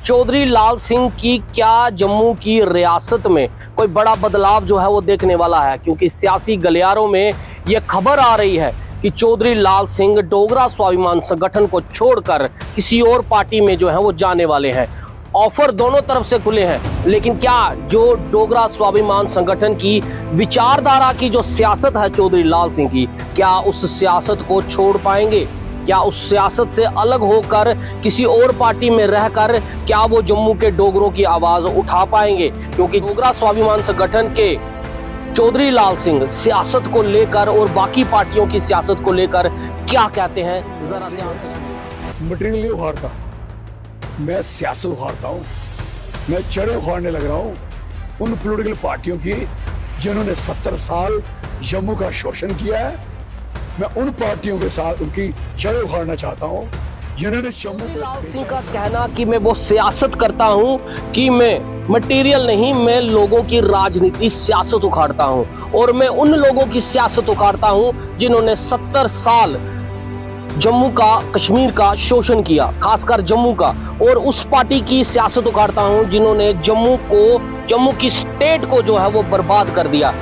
चौधरी लाल सिंह की क्या जम्मू की रियासत में कोई बड़ा बदलाव जो है वो देखने वाला है, क्योंकि सियासी गलियारों में ये खबर आ रही है कि चौधरी लाल सिंह डोगरा स्वाभिमान संगठन को छोड़कर किसी और पार्टी में जो है वो जाने वाले हैं। ऑफर दोनों तरफ से खुले हैं, लेकिन क्या जो डोगरा स्वाभिमान संगठन की विचारधारा की जो सियासत है चौधरी लाल सिंह की, क्या उस सियासत को छोड़ पाएंगे? क्या उस सियासत से अलग होकर किसी और पार्टी में रहकर क्या वो जम्मू के डोगरों की आवाज उठा पाएंगे? क्योंकि डोगरा स्वाभिमान संगठन के चौधरी लाल सिंह सियासत को लेकर और बाकी पार्टियों की सियासत को लेकर क्या कहते हैं, जरा ध्यान से। मटेरियल नहीं उखाड़ता, मैं सियासत उखाड़ता हूँ। मैं चढ़े उखाड़ने लग रहा हूँ उन पॉलिटिकल पार्टियों की जिन्होंने 70 साल जम्मू का शोषण किया है। मैं उन पार्टियों के साथ उनकी जड़ें उखाड़ना चाहता हूँ जिन्होंने जम्मू। लाल सिंह का कहना कि मैं वो सियासत करता हूँ कि मैं मटेरियल नहीं, मैं लोगों की राजनीति सियासत उखाड़ता हूँ, और मैं उन लोगों की सियासत उखाड़ता हूँ जिन्होंने 70 साल जम्मू का, कश्मीर का शोषण किया, खासकर जम्मू का, और उस पार्टी की सियासत उखाड़ता हूँ जिन्होंने जम्मू की स्टेट को जो है वो बर्बाद कर दिया।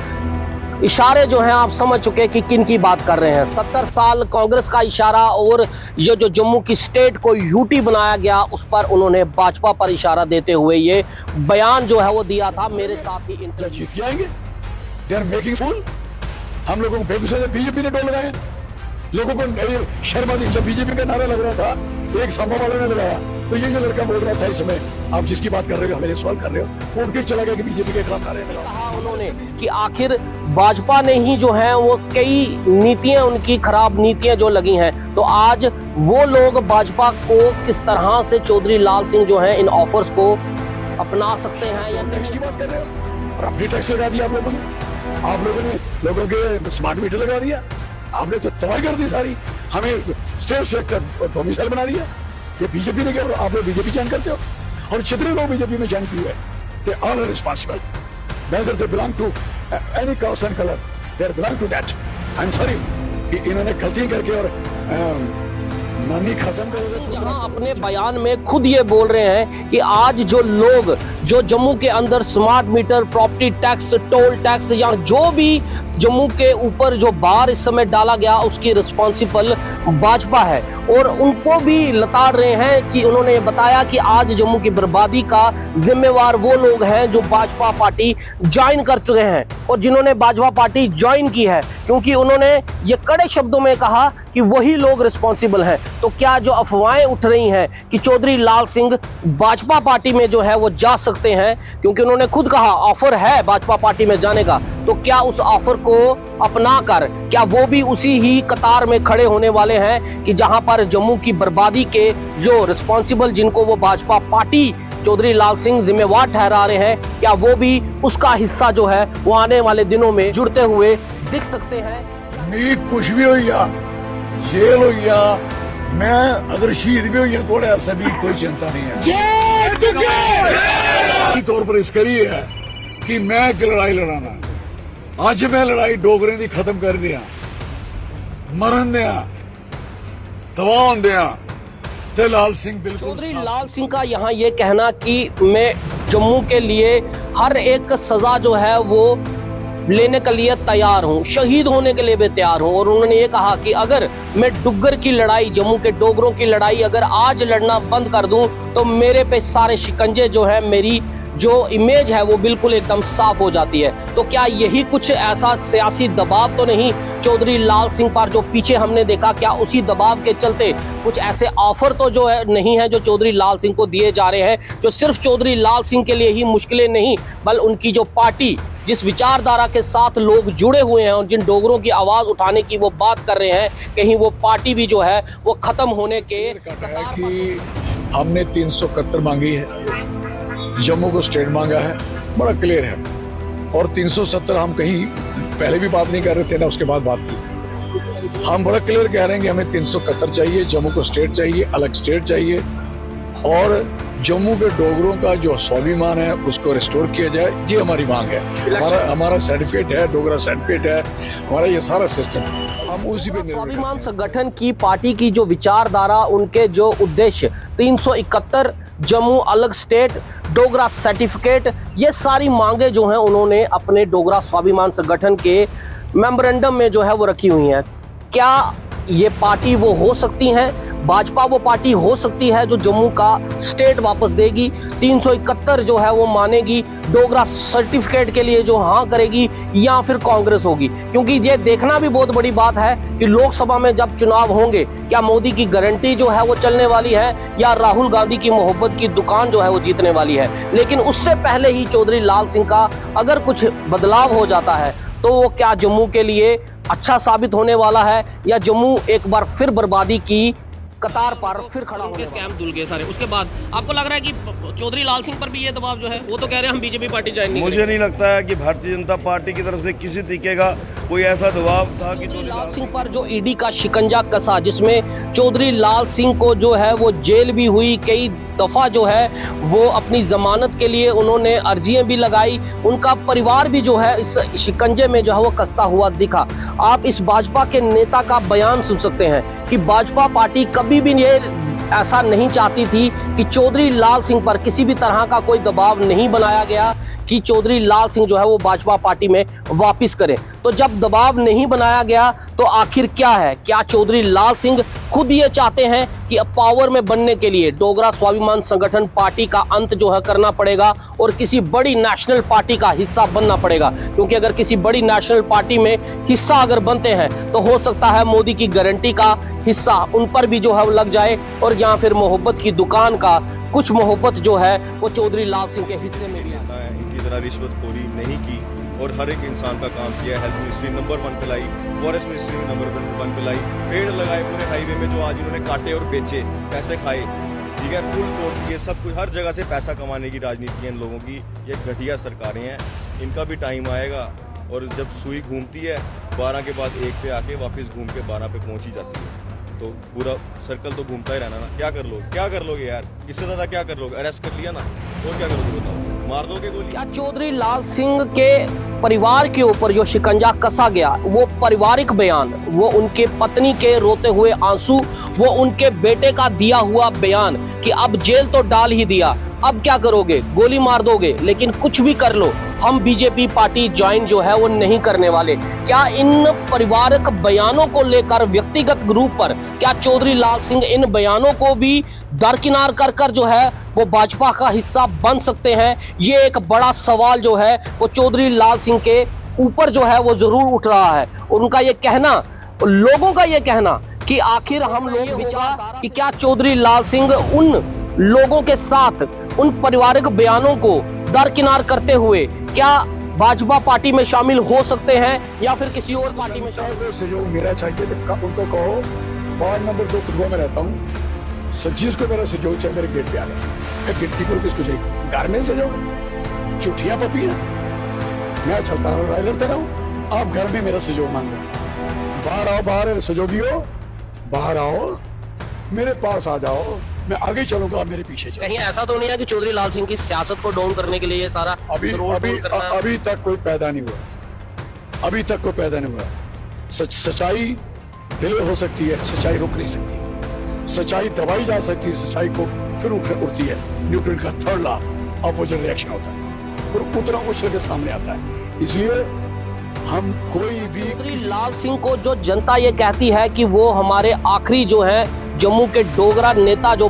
इशारे जो हैं आप समझ चुके हैं कि किन की बात कर रहे हैं। 70 साल कांग्रेस का इशारा, और ये जो जम्मू की स्टेट को यूटी बनाया गया उस पर उन्होंने भाजपा पर इशारा देते हुए ये बयान जो है वो दिया था। मेरे साथ ही जीत जाएंगे, दे आर मेकिंग फूल। हम लोगों को बेगूसराय से बीजेपी ने टोल लगाए, लोगों को शर्मा दी। जब बीजेपी का नारा लग रहा था, एक सांबा वाले ने लगाया, तो ये जो लड़का बोल रहा था इस समय आप जिसकी बात कर रहे हो, हमें सवाल कर रहे हो, वो उनके चला गया कि बीजेपी के खिलाफ नारे लगा। कहा उन्होंने कि आखिर भाजपा ने ही जो है वो कई नीतियां, उनकी खराब नीतियां जो लगी हैं, तो आज वो लोग भाजपा को किस तरह से चौधरी लाल सिंह जो है इन ऑफर्स को अपना सकते हैं या टैक्स की बात कर रहे हो। और अपनी टैक्स लगा दिया आप लोगों ने लोगों के स्मार्ट मीटर लगा दिया, आपने तो तबाही कर दी सारी, हमें स्टेट सेक्टर डोमिसाइल बना दिया। ये बीजेपी ने किया और आप लोग बीजेपी ज्वाइन करते हो, और जितने लोग बीजेपी में ज्वाइन किए they all are responsible, whether they belong to any caste and colour, they belong to that. I am sorry कि इन्होंने गलती करके और नानी खत्म कर। जहां अपने बयान में खुद ये बोल रहे हैं कि आज जो लोग जो जम्मू के अंदर smart meter, property tax, toll tax या जो भी जम्मू के ऊपर जो बार इस समय डाला गया उसकी रिस्पॉन्सिबल भाजपा है, और उनको भी लताड़ रहे हैं कि उन्होंने बताया कि आज जम्मू की बर्बादी का जिम्मेवार वो लोग हैं जो भाजपा पार्टी ज्वाइन कर चुके हैं और जिन्होंने भाजपा पार्टी ज्वाइन की है, क्योंकि उन्होंने ये कड़े शब्दों में कहा कि वही लोग रिस्पॉन्सिबल हैं। तो क्या जो अफवाहें उठ रही हैं कि चौधरी लाल सिंह भाजपा पार्टी में जो है वो जा सकते हैं, क्योंकि उन्होंने खुद कहा ऑफर है भाजपा पार्टी में जाने का, तो क्या उस ऑफर को अपनाकर क्या वो भी उसी ही कतार में खड़े होने वाले हैं कि जहां पर जम्मू की बर्बादी के जो रिस्पॉन्सिबल, जिनको वो भाजपा पार्टी चौधरी लाल सिंह जिम्मेवार ठहरा रहे हैं, क्या वो भी उसका हिस्सा जो है वो आने वाले दिनों में जुड़ते हुए दिख सकते हैं? नीक कुछ भी हो या जेल हो या मैं अगर शहीद भी हो या थोड़ा ऐसा भी कोई चिंता नहीं है। तौर पर इसके लिए है कि मैं एक लड़ाई लड़ाना, आज मैं लड़ाई डोगरे की खत्म कर दिया, मरन दिया, तबाह दिया। लाल सिंह बिल्कुल चौधरी लाल सिंह का यहाँ ये कहना कि मैं जम्मू के लिए हर एक सजा जो है वो लेने के लिए तैयार हूँ, शहीद होने के लिए भी तैयार हूँ, और उन्होंने ये कहा कि अगर मैं डुग्गर की लड़ाई, जम्मू के डोगरों की लड़ाई अगर आज लड़ना बंद कर दूं तो मेरे पे सारे शिकंजे जो है, मेरी जो इमेज है वो बिल्कुल एकदम साफ हो जाती है। तो क्या यही कुछ ऐसा सियासी दबाव तो नहीं चौधरी लाल सिंह पर जो पीछे हमने देखा, क्या उसी दबाव के चलते कुछ ऐसे ऑफर तो जो है नहीं है जो चौधरी लाल सिंह को दिए जा रहे हैं, जो सिर्फ चौधरी लाल सिंह के लिए ही मुश्किलें नहीं, बल्कि उनकी जो पार्टी, जिस विचारधारा के साथ लोग जुड़े हुए हैं और जिन डोगरों की आवाज उठाने की वो बात कर रहे हैं, कहीं वो पार्टी भी जो है वो खत्म होने के कतार कि हमने 371 मांगी है, जम्मू को स्टेट मांगा है, बड़ा क्लियर है, और 370 हम कहीं पहले भी बात नहीं कर रहे थे ना उसके बाद बात की। हम बड़ा क्लियर कह रहे हैं कि हमें 371 चाहिए, जम्मू को स्टेट चाहिए, अलग स्टेट चाहिए, और जम्मू के डोगरों का जो स्वाभिमान है उसको रिस्टोर किया जाए, ये हमारी मांग है। हमारा सर्टिफिकेट है, डोगरा सर्टिफिकेट है, हमारा ये सारा सिस्टम, हम उसी पे स्वाभिमान संगठन की पार्टी की जो विचारधारा, उनके जो उद्देश्य 371 जम्मू अलग स्टेट, डोगरा सर्टिफिकेट, ये सारी मांगे जो हैं उन्होंने अपने डोगरा स्वाभिमान संगठन के मेमोरेंडम में जो है वो रखी हुई हैं। क्या ये पार्टी वो हो सकती हैं? भाजपा वो पार्टी हो सकती है जो जम्मू का स्टेट वापस देगी, 371 जो है वो मानेगी, डोगरा सर्टिफिकेट के लिए जो हाँ करेगी, या फिर कांग्रेस होगी? क्योंकि ये देखना भी बहुत बड़ी बात है कि लोकसभा में जब चुनाव होंगे क्या मोदी की गारंटी जो है वो चलने वाली है या राहुल गांधी की मोहब्बत की दुकान जो है वो जीतने वाली है। लेकिन उससे पहले ही चौधरी लाल सिंह का अगर कुछ बदलाव हो जाता है तो वो क्या जम्मू के लिए अच्छा साबित होने वाला है, या जम्मू एक बार फिर बर्बादी की कतार पर फिर खड़ा होने वाला है? स्कैम धुल गए सारे। उसके बाद आपको लग रहा है कि चौधरी लाल सिंह पर भी ये दबाव जो है, वो तो कह रहे हैं हम बीजेपी पार्टी ज्वाइन नहीं मुझे नहीं लगता है कि भारतीय जनता पार्टी की तरफ से किसी तरीके का कोई ऐसा दबाव था कि चौधरी लाल सिंह पर जो ईडी का शिकंजा कसा, जिसमें चौधरी लाल सिंह को जो है वो जेल भी हुई, कई दफा जो है वो अपनी जमानत के लिए उन्होंने अर्जियां भी लगाई, उनका परिवार भी जो है इस शिकंजे में जो है वो कसता हुआ दिखा। आप इस भाजपा के नेता का बयान सुन सकते हैं कि भाजपा पार्टी कभी भी ये ऐसा नहीं चाहती थी कि चौधरी लाल सिंह पर किसी भी तरह का कोई दबाव नहीं बनाया गया कि चौधरी लाल सिंह जो है वो भाजपा पार्टी में वापस करें। तो जब दबाव नहीं बनाया गया तो आखिर क्या है? क्या चौधरी लाल सिंह खुद ये चाहते हैं कि अब पावर में बनने के लिए डोगरा स्वाभिमान संगठन पार्टी का अंत जो है करना पड़ेगा और किसी बड़ी नेशनल पार्टी का हिस्सा बनना पड़ेगा? क्योंकि अगर किसी बड़ी नेशनल पार्टी में हिस्सा अगर बनते हैं तो हो सकता है मोदी की गारंटी का हिस्सा उन पर भी जो है लग जाए, और या फिर मोहब्बत की दुकान का कुछ मोहब्बत जो है वो चौधरी लाल सिंह के हिस्से में भी है। इनकी तरह रिश्वतखोरी नहीं की और हर एक इंसान का काम किया। हेल्थ मिनिस्ट्री नंबर 1 पे लाई, फॉरेस्ट मिनिस्ट्री नंबर 1 पे लाई, पेड़ लगाए पूरे हाईवे में जो आज इन्होंने काटे और बेचे, पैसे खाए, ठीक है, पुल तोड़ दिए, सब कुछ हर जगह से पैसा कमाने की राजनीति है इन लोगों की। ये घटिया सरकारें हैं, इनका भी टाइम आएगा। और जब सुई घूमती है 12 के बाद 1 पे आके वापस घूम के 12 पे पहुंच ही जाती है, तो पूरा सर्कल तो घूमता ही रहना ना। क्या कर लोगे यार? इससे ज्यादा क्या कर लोगे? अरेस्ट कर लिया ना, और क्या करोगे बताओ? मार दोगे गोली? क्या चौधरी लाल सिंह के परिवार के ऊपर जो शिकंजा कसा गया, वो पारिवारिक बयान, वो उनके पत्नी के रोते हुए आंसू, वो उनके बेटे का दिया हुआ बयान कि अब जेल तो डाल ही दिया, अब क्या करोगे? गोली मार दोगे, लेकिन कुछ भी कर लो, हम बीजेपी पार्टी ज्वाइन जो है वो नहीं करने वाले। क्या इन पारिवारिक बयानों को लेकर व्यक्तिगत ग्रुप पर क्या चौधरी लाल सिंह इन बयानों को भी दरकिनार कर कर जो है वो भाजपा का हिस्सा बन सकते हैं? ये एक बड़ा सवाल जो है वो चौधरी लाल सिंह के ऊपर जो है वो जरूर उठ रहा है। और उनका ये कहना, लोगों का ये कहना कि आखिर हम लोग विचार कि क्या चौधरी लाल सिंह उन लोगों के साथ उन पारिवारिक बयानों को दरकिनार करते हुए क्या भाजपा पार्टी में शामिल हो सकते हैं या फिर किसी और पार्टी में शामिल? तो सहयोग मेरा चाहिए तो उनको कहो, वार्ड नंबर 2 कुटुंबों में रहता हूँ, जिसको मेरा सहयोग चाहिए मेरे गेट पे आ रहे। मैं गिनती करूँ किसको चाहिए? घर में सहयोग, चुटिया पपी है, मैं चलता हूँ, राय लड़ता रहूँ, आप घर में मेरा सहयोग मांगो। बाहर आओ, बाहर सहयोगियों, बाहर आओ, मेरे पास आ जाओ, मैं आगे चलूंगा, आप मेरे पीछे चलो। कहीं ऐसा तो नहीं है कि चौधरी लाल सिंह की सियासत को डाउन करने के लिए ये सारा अभी तक कोई पैदा नहीं हुआ, अभी तक कोई पैदा नहीं हुआ। सच्चाई डिले हो सकती है, सच्चाई रुक नहीं सकती, सच्चाई दबाई जा सकती है, सच्चाई को फिर उठती है। न्यूटन का 3rd लॉ, अपोजिट रिएक्शन होता है, फिर उतना उछल के सामने आता है। इसलिए हम कोई भी चौधरी लाल सिंह को जो जनता ये कहती है कि वो हमारे आखिरी जो है जम्मू के डोगरा नेता जो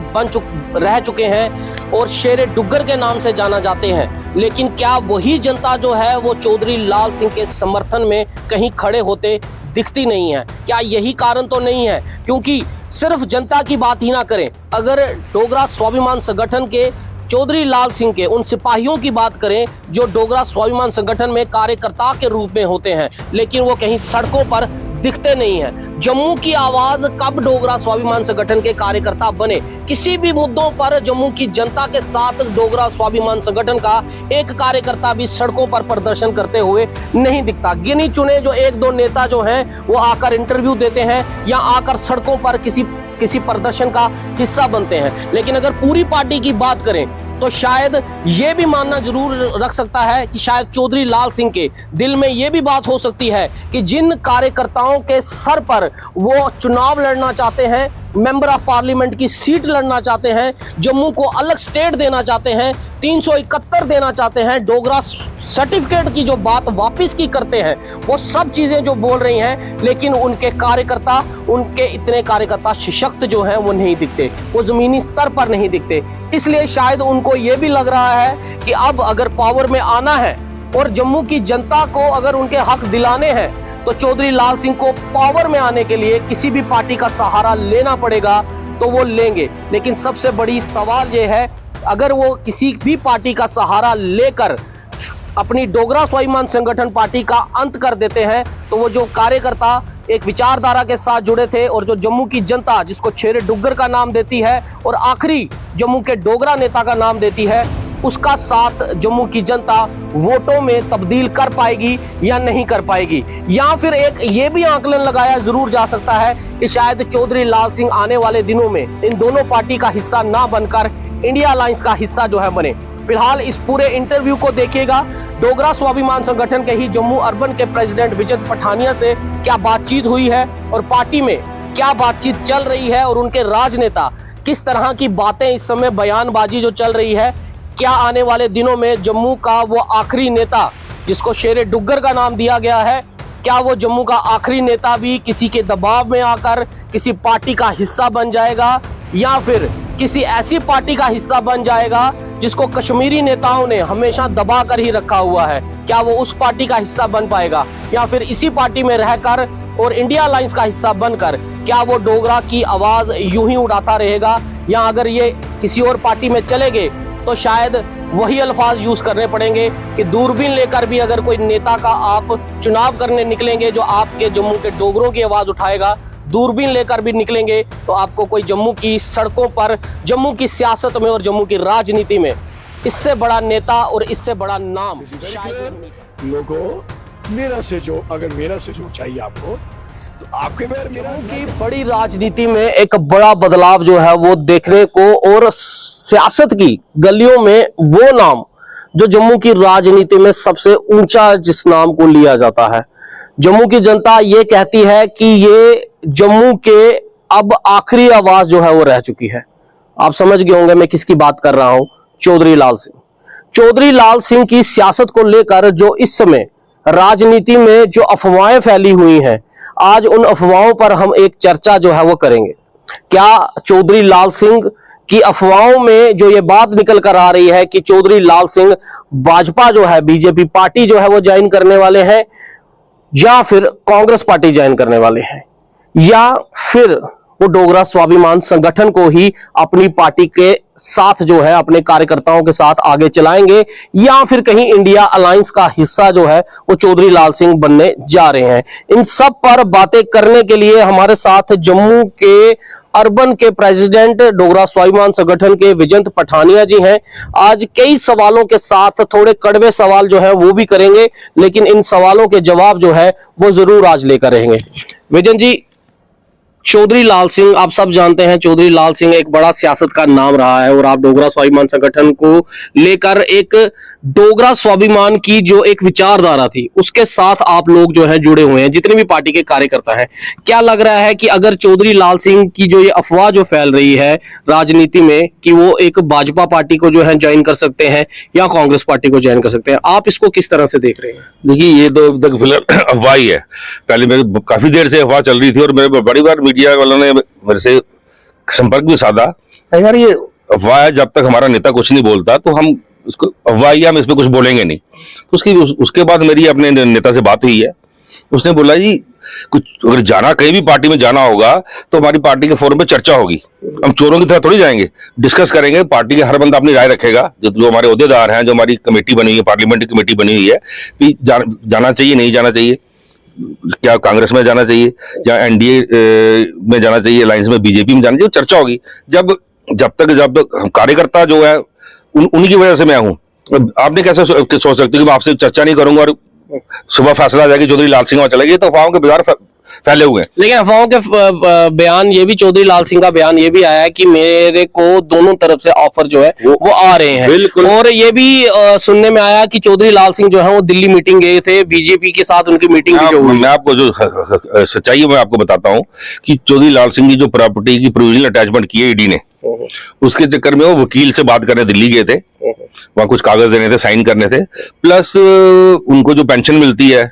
रह चुके हैं और शेरे डुग्गर के नाम से जाना जाते हैं, लेकिन क्या वही जनता जो है वो चौधरी लाल सिंह के समर्थन में कहीं खड़े होते दिखती नहीं है? क्या यही कारण तो नहीं है? क्योंकि सिर्फ जनता की बात ही ना करें, अगर डोगरा स्वाभिमान संगठन के चौधरी लाल सिंह के उन सिपाहियों की बात करें जो डोगरा स्वाभिमान संगठन में कार्यकर्ता के रूप में होते हैं, लेकिन वो कहीं सड़कों पर दिखते नहीं हैं। जम्मू की आवाज कब डोगरा स्वाभिमान संगठन के कार्यकर्ता बने? किसी भी मुद्दों पर जम्मू की जनता के साथ डोगरा स्वाभिमान संगठन का एक कार्यकर्ता भी सड़कों पर प्रदर्शन करते हुए नहीं दिखता। गिने चुने जो 1-2 नेता जो हैं वो आकर इंटरव्यू देते हैं या आकर सड़कों पर किसी प्रदर्शन का हिस्सा बनते हैं। लेकिन अगर पूरी पार्टी की बात करें तो शायद ये भी मानना जरूर रख सकता है कि शायद चौधरी लाल सिंह के दिल में ये भी बात हो सकती है कि जिन कार्यकर्ताओं के सर पर वो चुनाव लड़ना चाहते हैं, मेंबर ऑफ पार्लियामेंट की सीट लड़ना चाहते हैं, जम्मू को अलग स्टेट देना चाहते हैं, 371 देना चाहते हैं, डोगरा सर्टिफिकेट की जो बात वापस की करते हैं, वो सब चीजें जो बोल रही हैं, लेकिन उनके कार्यकर्ता, उनके इतने कार्यकर्ता सशक्त जो हैं वो नहीं दिखते, वो जमीनी स्तर पर नहीं दिखते। इसलिए शायद उनको ये भी लग रहा है कि अब अगर पावर में आना है और जम्मू की जनता को अगर उनके हक दिलाने हैं तो चौधरी लाल सिंह को पावर में आने के लिए किसी भी पार्टी का सहारा लेना पड़ेगा, तो वो लेंगे। लेकिन सबसे बड़ी सवाल ये है, अगर वो किसी भी पार्टी का सहारा लेकर अपनी डोगरा स्वाभिमान संगठन पार्टी का अंत कर देते हैं, तो वो जो कार्यकर्ता एक विचारधारा के साथ जुड़े थे और जो जम्मू की जनता जिसको शेरे डुग्गर का नाम देती है और आखिरी जम्मू के डोगरा नेता का नाम देती है, उसका साथ जम्मू की जनता वोटों में तब्दील कर पाएगी या नहीं कर पाएगी। या फिर एक ये भी आकलन लगाया जरूर जा सकता है कि शायद चौधरी लाल सिंह आने वाले दिनों में इन दोनों पार्टी का हिस्सा ना बनकर इंडिया अलायंस का हिस्सा जो है बने। फिलहाल इस पूरे इंटरव्यू को देखिएगा। डोगरा स्वाभिमान संगठन के ही जम्मू अर्बन के प्रेसिडेंट विजय पठानिया से क्या बातचीत हुई है और पार्टी में क्या बातचीत चल रही है और उनके राजनेता किस तरह की बातें इस समय बयानबाजी जो चल रही है, क्या आने वाले दिनों में जम्मू का वो आखिरी नेता जिसको शेरे डुग्गर का नाम दिया गया है, क्या वो जम्मू का आखिरी नेता भी किसी के दबाव में आकर किसी पार्टी का हिस्सा बन जाएगा या फिर किसी ऐसी पार्टी का हिस्सा बन जाएगा जिसको कश्मीरी नेताओं ने हमेशा दबा कर ही रखा हुआ है, क्या वो उस पार्टी का हिस्सा बन पाएगा या फिर इसी पार्टी में रहकर और इंडिया अलायंस का हिस्सा बनकर क्या वो डोगरा की आवाज यूं ही उड़ाता रहेगा, या अगर ये किसी और पार्टी में चले गए तो शायद वही अल्फाज यूज करने पड़ेंगे कि दूरबीन लेकर भी अगर कोई नेता का आप चुनाव करने निकलेंगे जो आपके जम्मू के डोगरों की आवाज उठाएगा, दूरबीन लेकर भी निकलेंगे तो आपको कोई जम्मू की सड़कों पर, जम्मू की सियासत में और जम्मू की राजनीति में इससे बड़ा नेता और इससे बड़ा नाम लोगों मेरा से जो, अगर मेरा से जो चाहिए आपको तो आपके बारे मेरा की बड़ी राजनीति में एक बड़ा बदलाव जो है वो देखने को, और सियासत की गलियों में वो नाम जो जम्मू की राजनीति में सबसे ऊंचा जिस नाम को लिया जाता है, जम्मू की जनता ये कहती है कि ये जम्मू के अब आखिरी आवाज जो है वो रह चुकी है। आप समझ गए होंगे मैं किसकी बात कर रहा हूं, चौधरी लाल सिंह। चौधरी लाल सिंह की सियासत को लेकर जो इस समय राजनीति में जो अफवाहें फैली हुई हैं, आज उन अफवाहों पर हम एक चर्चा जो है वो करेंगे। क्या चौधरी लाल सिंह की अफवाहों में जो ये बात निकल कर आ रही है कि चौधरी लाल सिंह भाजपा जो है, बीजेपी पार्टी जो है वो ज्वाइन करने वाले हैं, या फिर कांग्रेस पार्टी ज्वाइन करने वाले हैं, या फिर वो डोगरा स्वाभिमान संगठन को ही अपनी पार्टी के साथ जो है अपने कार्यकर्ताओं के साथ आगे चलाएंगे, या फिर कहीं इंडिया अलायंस का हिस्सा जो है वो चौधरी लाल सिंह बनने जा रहे हैं। इन सब पर बातें करने के लिए हमारे साथ जम्मू के अर्बन के प्रेसिडेंट डोगरा स्वाभिमान संगठन के विजय पठानिया जी हैं। आज कई सवालों के साथ थोड़े कड़वे सवाल जो है वो भी करेंगे, लेकिन इन सवालों के जवाब जो है वो जरूर आज लेकर रहेंगे। विजय जी, चौधरी लाल सिंह आप सब जानते हैं, चौधरी लाल सिंह एक बड़ा सियासत का नाम रहा है और आप डोगरा स्वाभिमान संगठन को लेकर एक डोगरा स्वाभिमान की जो एक विचारधारा थी उसके साथ आप लोग जो है जुड़े हुए हैं, जितने भी पार्टी के कार्यकर्ता हैं। क्या लग रहा है कि अगर चौधरी लाल सिंह की जो ये अफवाह जो फैल रही है राजनीति में कि वो एक भाजपा पार्टी को जो है ज्वाइन कर सकते हैं या कांग्रेस पार्टी को ज्वाइन कर सकते हैं, आप इसको किस तरह से देख रहे हैं? देखिए, ये तो अब तक फिलहाल अफवाह ही है। पहले मेरे काफी देर से अफवाह चल रही थी और मेरे बड़ी बार मीडिया वालों ने मेरे से संपर्क भी साधा, यार ये अफवाह है, जब तक हमारा नेता कुछ नहीं बोलता तो हम उसको अफवाह ही, हम इस पे कुछ बोलेंगे नहीं। तो उसके बाद मेरी अपने नेता से बात हुई है, उसने बोला जी कुछ अगर जाना, कहीं भी पार्टी में जाना होगा तो हमारी पार्टी के फोरम पे चर्चा होगी, हम चोरों की तरह थोड़ी जाएंगे, डिस्कस करेंगे, पार्टी के हर बंदा अपनी राय रखेगा, जो हमारे ओहदेदार हैं, जो हमारी कमेटी बनी हुई है, पार्लियामेंट्री कमेटी बनी हुई है कि जाना चाहिए नहीं जाना चाहिए, क्या कांग्रेस में जाना चाहिए या एनडीए में जाना चाहिए, अलायंस में बीजेपी में जाना चाहिए, चर्चा होगी। जब तक कार्यकर्ता जो है उन्हीं की वजह से मैं हूँ, आपने कैसे सोच सकते हो कि मैं आपसे चर्चा नहीं करूंगा और सुबह फैसला आ जाएगा चौधरी लाल सिंह वहां चलेगी, तो अफवाहों के बाजार फैले हुए हैं। लेकिन अफवाहों के बयान ये भी, चौधरी लाल सिंह का बयान ये भी आया है कि मेरे को दोनों तरफ से ऑफर जो है वो आ रहे हैं। बिल्कुल। और ये भी सुनने में आया कि चौधरी लाल सिंह जो है वो दिल्ली मीटिंग गए थे, बीजेपी के साथ उनकी मीटिंग भी जो हुई। मैं आपको जो सच्चाई है मैं आपको बताता हूँ कि चौधरी लाल सिंह की जो प्रॉपर्टी की प्रोविजनल अटैचमेंट की है ईडी ने, उसके चक्कर में वो वकील से बात करने दिल्ली गए थे, वहां कुछ कागज देने थे, साइन करने थे, प्लस उनको जो पेंशन मिलती है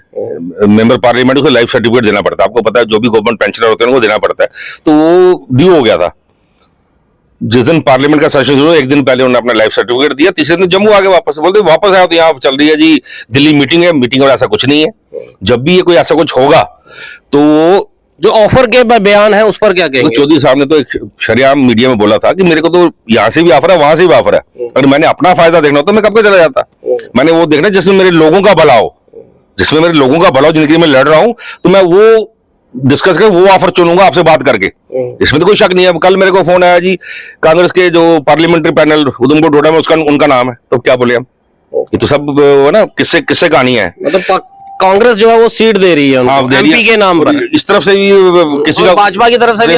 मेंबर पार्लियामेंट, उसको लाइफ सर्टिफिकेट देना पड़ता है। आपको पता है जो भी गवर्नमेंट पेंशनर होते हैं उनको देना पड़ता है, तो वो ड्यू हो गया था। जिस दिन पार्लियामेंट का सेशन शुरू, एक दिन पहले उन्होंने अपना लाइफ सर्टिफिकेट दिया, तीसरे दिन जम्मू आ गए वापस, बोलते वापस आया तो यहाँ चल रही है जी दिल्ली मीटिंग है, मीटिंग और ऐसा कुछ नहीं है। जब भी ये कोई ऐसा कुछ होगा तो जो ऑफर के बयान है उस पर क्या तो कहेंगे? चौधरी साहब ने तो एक शरेआम मीडिया में बोला था कि मेरे को तो यहाँ से भी ऑफर है, वहां से भी ऑफर है, अगर मैंने अपना फायदा देखना हो तो मैं कब के चला जाता। मैंने वो देखना जिसमें मेरे लोगों का भला हो, जिसमें मेरे लोगों का भला हो, जिनके लिए मैं लड़ रहा हूं, तो मैं वो डिस्कस करके वो ऑफर चुनूंगा आपसे बात करके। इसमें तो कोई शक नहीं है। कल मेरे को फोन आया जी कांग्रेस के जो पार्लियामेंट्री पैनल उधमपुर डोडा में, उसका उनका नाम है, तो क्या बोले हम, ये तो सब वो ना किससे किससे कहानी है। मतलब कांग्रेस जो है वो सीट दे रही है उनको, एमपी के नाम पर। इस तरफ से भी किसी का, भाजपा की तरफ से भी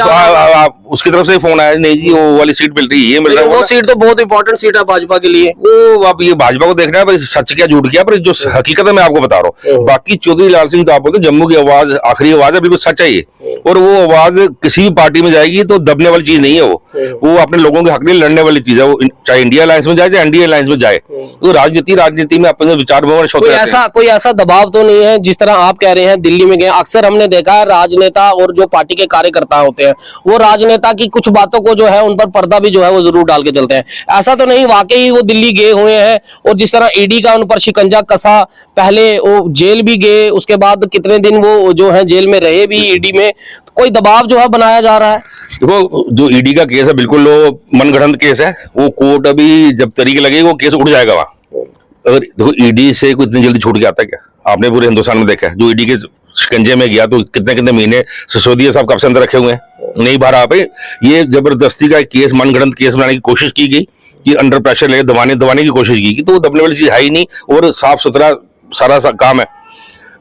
उसकी तरफ से फोन आया, नहीं जी वो वाली सीट मिल रही है, ये मिल रहा है। वो सीट तो बहुत इंपॉर्टेंट सीट है भाजपा के लिए। वो अब ये भाजपा को देखना है पर सच क्या झूठ क्या, पर जो हकीकत है मैं आपको बता रहा हूँ। बाकी चौधरी लाल सिंह तो आप बोलते जम्मू की आवाज आखिरी आवाज है, बिल्कुल सच है ये, और वो आवाज किसी भी पार्टी में जाएगी तो दबने वाली चीज नहीं है। वो अपने लोगों के हक में लड़ने वाली चीज है, वो चाहे इंडिया अलायंस में जाए चाहे एनडीए अलायंस में जाए। तो राजनीति में अपने विचार विमर्श होते हैं। कोई ऐसा दबाव तो नहीं है जिस तरह आप कह रहे हैं दिल्ली में गए? अक्सर हमने देखा है राजनेता और जो पार्टी के कार्यकर्ता होते हैं वो राजनेता की कुछ बातों को जो है उन पर पर्दा भी जो है वो जरूर डाल के चलते हैं। ऐसा तो नहीं वाकई वो दिल्ली गए हुए हैं और जिस तरह ईडी का उन पर शिकंजा कसा, पहले वो जेल भी गए, उसके बाद कितने दिन वो जो है जेल में रहे भी ईडी में, तो कोई दबाव जो है बनाया जा रहा है? देखो जो ईडी का केस है बिल्कुल वो मनगढ़ंत केस है, वो कोर्ट अभी जब तरीके लगेगी वो केस उड़ जाएगा वहां। अगर देखो ईडी से कोई इतनी जल्दी छूट के आता है क्या? आपने पूरे हिंदुस्तान में देखा है जो ईडी के शिकंजे में गया तो कितने कितने महीने सिसोदिया साहब कब से अंदर रखे हुए हैं, नहीं बाहर आ पाए। ये जबरदस्ती का केस, मनगढ़ंत केस बनाने की कोशिश की गई कि अंडर प्रेशर लेके दबाने की कोशिश की, तो वो दबने वाली चीज है ही नहीं और साफ सुथरा सारा काम है।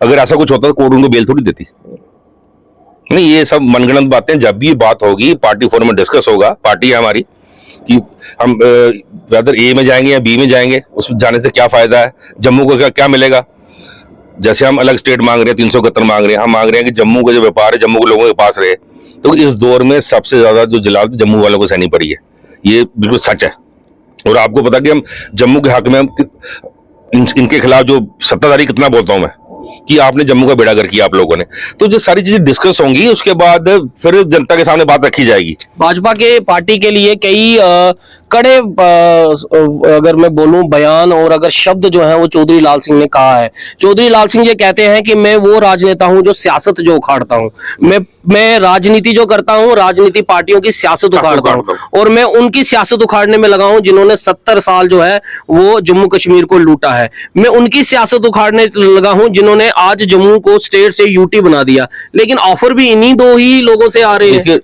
अगर ऐसा कुछ होता तो कोर्ट उनको बेल थोड़ी देती। नहीं, ये सब मनगढ़ंत बातें। जब भी बात होगी पार्टी फोरम में डिस्कस होगा, पार्टी है हमारी, कि हम वेदर ए में जाएंगे या बी में जाएंगे, उसमें जाने से क्या फायदा है, जम्मू को क्या मिलेगा। जैसे हम अलग स्टेट मांग रहे हैं, 371 मांग रहे हैं, हम मांग रहे हैं कि जम्मू का जो व्यापार है जम्मू के लोगों के पास रहे। तो इस दौर में सबसे ज्यादा जो जलाल जम्मू वालों को सहनी पड़ी है, ये बिल्कुल सच है। और आपको पता कि हम जम्मू के हक में इनके खिलाफ जो सत्ताधारी कितना बोलता हूं मैं कि आपने जम्मू का बेड़ा गर्क किया आप लोगों ने। तो जो सारी चीजें डिस्कस होंगी उसके बाद फिर जनता के सामने बात रखी जाएगी। भाजपा के पार्टी के लिए कई कड़े अगर मैं बोलूं बयान और अगर शब्द जो है वो चौधरी लाल सिंह ने कहा है। चौधरी लाल सिंह ये कहते हैं कि मैं वो राजनेता हूं जो सियासत जो उखाड़ता हूं, मैं राजनीति जो करता हूं, राजनीति पार्टियों की सियासत उखाड़ता हूं और मैं उनकी सियासत उखाड़ने में लगा हूं जिन्होंने 70 साल जो है वो जम्मू कश्मीर को लूटा है। मैं उनकी सियासत उखाड़ने लगा हूं जिन्होंने आज जम्मू को स्टेट से यूटी बना दिया। लेकिन ऑफर भी इन्हीं दो ही लोगों से आ रहे हैं।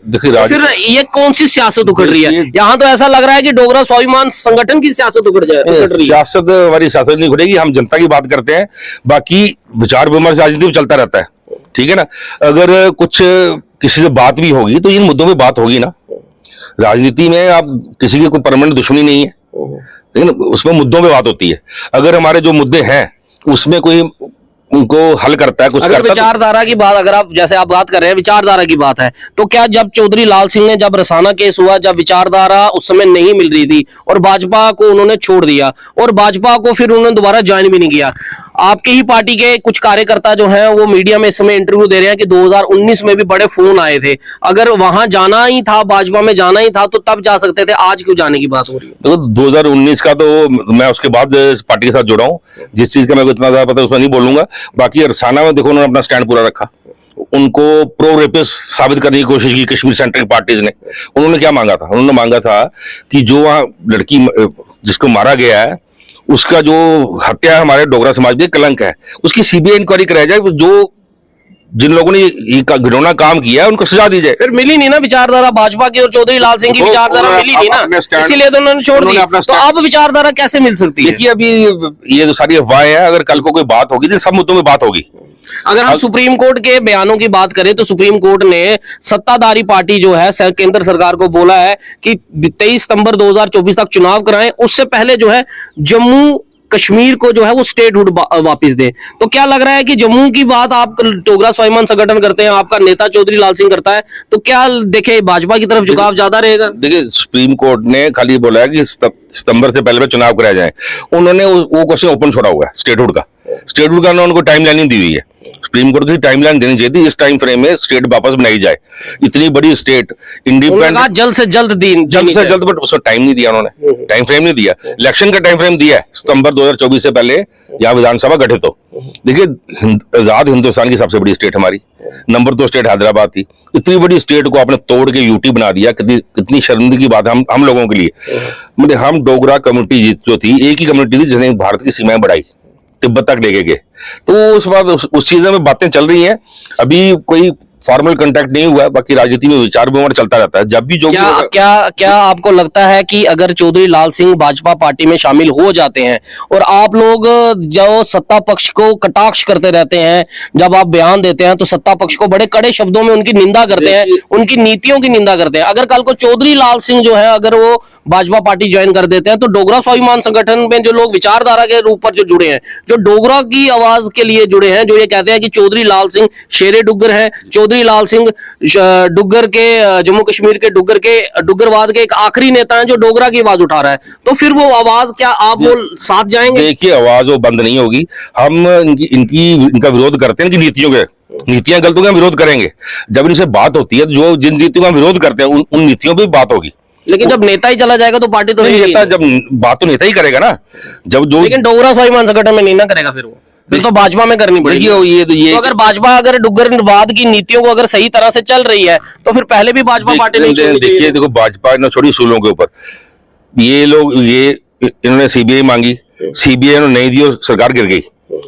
फिर ये कौन सी सियासत उखड़ रही है? यहाँ तो ऐसा लग रहा है कि डोगरा स्वाभिमान संगठन की सियासत उखड़ रही है। सियासत हमारी सियासत नहीं उखड़ेगी, हम जनता की बात करते हैं, बाकी विचार विमर्श राजनीति में चलता रहता है, ठीक है ना। अगर कुछ किसी से बात भी होगी तो इन मुद्दों पे बात होगी ना। राजनीति में आप किसी की कोई परमानेंट दुश्मनी नहीं है, लेकिन उसमें मुद्दों पे बात होती है। अगर हमारे जो मुद्दे हैं उसमें कोई उनको हल करता है, कुछ करता है। विचारधारा की बात, अगर आप जैसे आप बात कर रहे हैं विचारधारा की बात है, तो क्या जब चौधरी लाल सिंह ने जब रसाना केस हुआ, जब विचारधारा उस समय नहीं मिल रही थी और भाजपा को उन्होंने छोड़ दिया और भाजपा को फिर उन्होंने दोबारा ज्वाइन भी नहीं किया, आपके ही पार्टी के कुछ कार्यकर्ता जो हैं वो मीडिया में इस समय इंटरव्यू दे रहे हैं कि 2019 में भी बड़े फोन आए थे, अगर वहां जाना ही था, भाजपा में जाना ही था तो तब जा सकते थे, आज क्यों जाने की बात हो रही है? तो 2019 का तो मैं उसके बाद पार्टी के साथ जुड़ा हूँ, जिस चीज का मेरे को इतना ज्यादा पता है उसमें नहीं बोलूंगा। बाकी रसाना में देखो उन्होंने अपना स्टैंड पूरा रखा, उनको प्रो रेपिस्ट साबित करने की कोशिश की कश्मीर सेंट्रिक पार्टीज ने। उन्होंने क्या मांगा था? उन्होंने मांगा था कि जो वहां लड़की जिसको मारा गया है उसका जो हत्या है हमारे डोगरा समाज में कलंक है, उसकी सीबीआई इंक्वायरी कराई जाए। जो जिन लोगों ने ये घिनौना काम किया है उनको सजा दी जाए। फिर मिली नहीं ना विचारधारा भाजपा की और चौधरी लाल सिंह की विचारधारा मिली नहीं ना, इसीलिए तो उन्होंने छोड़ दी। तो अब विचारधारा कैसे मिल सकती है? देखिए अभी ये तो सारी अफवाहें हैं, अगर कल को कोई बात होगी तो सब मुद्दों में बात होगी। अगर हम सुप्रीम कोर्ट के बयानों की बात करें तो सुप्रीम कोर्ट ने सत्ताधारी पार्टी जो है केंद्र सरकार को बोला है कि 23 सितंबर 2024 तक चुनाव कराएं, उससे पहले जो है जम्मू कश्मीर को जो है वो स्टेटहुड वापस दे। तो क्या लग रहा है कि जम्मू की बात आप डोगरा स्वाभिमान संगठन करते हैं, आपका नेता चौधरी लाल सिंह करता है, तो क्या देखे भाजपा की तरफ झुकाव ज्यादा रहेगा? देखिए सुप्रीम कोर्ट ने खाली बोला है कि सितंबर से पहले चुनाव कराया जाए। उन्होंने वो क्वेश्चन ओपन छोड़ा हुआ है स्टेटहुड का। स्टेटहुड का उनको टाइमलाइन नहीं दी हुई है। सुप्रीम कोर्ट की टाइमलाइन देनी चाहिए थी, इस टाइम फ्रेम में स्टेट वापस बनाई जाए। इतनी बड़ी स्टेट इंडिपेंडेंट जल्द से जल्द बट उसको टाइम नहीं दिया उन्होंने, टाइम फ्रेम नहीं दिया। इलेक्शन का टाइम फ्रेम दिया है सितंबर 2024 से पहले यहाँ विधानसभा गठित हो। देखिए आजाद हिंदुस्तान की सबसे बड़ी स्टेट हमारी, नंबर 2 स्टेट हैदराबाद थी। इतनी बड़ी स्टेट को आपने तोड़ के यूटी बना दिया, कितनी शर्मिंदगी की बात है हम लोगों के लिए। मतलब हम डोगरा कम्युनिटी जो थी, एक ही कम्युनिटी थी जिसने भारत की सीमाएं बढ़ाई, तिब्बत तक लेके गए। तो उस बात उस चीज में बातें चल रही हैं, अभी कोई फॉर्मल कांटेक्ट नहीं हुआ है। बाकी राजनीति में विचार विमर्श चलता रहता है। जब भी जो क्या आपको लगता है कि अगर चौधरी लाल सिंह भाजपा पार्टी में शामिल हो जाते हैं और आप लोग जो सत्ता पक्ष को कटाक्ष करते रहते हैं, जब आप बयान देते हैं तो सत्ता पक्ष को बड़े कड़े शब्दों में उनकी निंदा करते हैं, उनकी नीतियों की निंदा करते हैं, अगर कल को चौधरी लाल सिंह जो है अगर वो भाजपा पार्टी ज्वाइन कर देते हैं तो डोगरा स्वाभिमान संगठन में जो लोग विचारधारा के रूप पर जो जुड़े हैं, जो डोगरा की आवाज के लिए जुड़े हैं, जो ये कहते हैं कि चौधरी लाल सिंह शेरे डुग्गर है, चौधरी लाल सिंह डुग्गर के जम्मू कश्मीर के डुग्गरवाद के एक आखिरी नेता हैं जो डोगरा की आवाज उठा रहा है, तो फिर वो आवाज क्या आप वो साथ जाएंगे? देखिए आवाज वो बंद नहीं होगी। हम इनका विरोध करते हैं, इनकी नीतियां गलतियों का विरोध करेंगे। जब इनसे बात होती है तो जो जिन नीतियों का विरोध करते हैं उन नीतियों पर बात होगी। लेकिन जब नेता ही चला जाएगा तो पार्टी तो नहीं, नेता जब बात तो नेता ही करेगा ना। जब जो लेकिन डोगरा स्वाभिमान संगठन में नहीं ना करेगा, फिर तो भाजपा में करनी पड़ेगी। ये अगर भाजपा अगर डुग्गरवाद की नीतियों को अगर सही तरह से चल रही है तो फिर पहले भी भाजपा पार्टी नहीं छोड़नी चाहिए। देखिए देखो भाजपा ने छोड़ी सूलों के ऊपर, ये लोग इन्होंने सीबीआई मांगी, सीबीआई ने नहीं दी और सरकार गिर गई।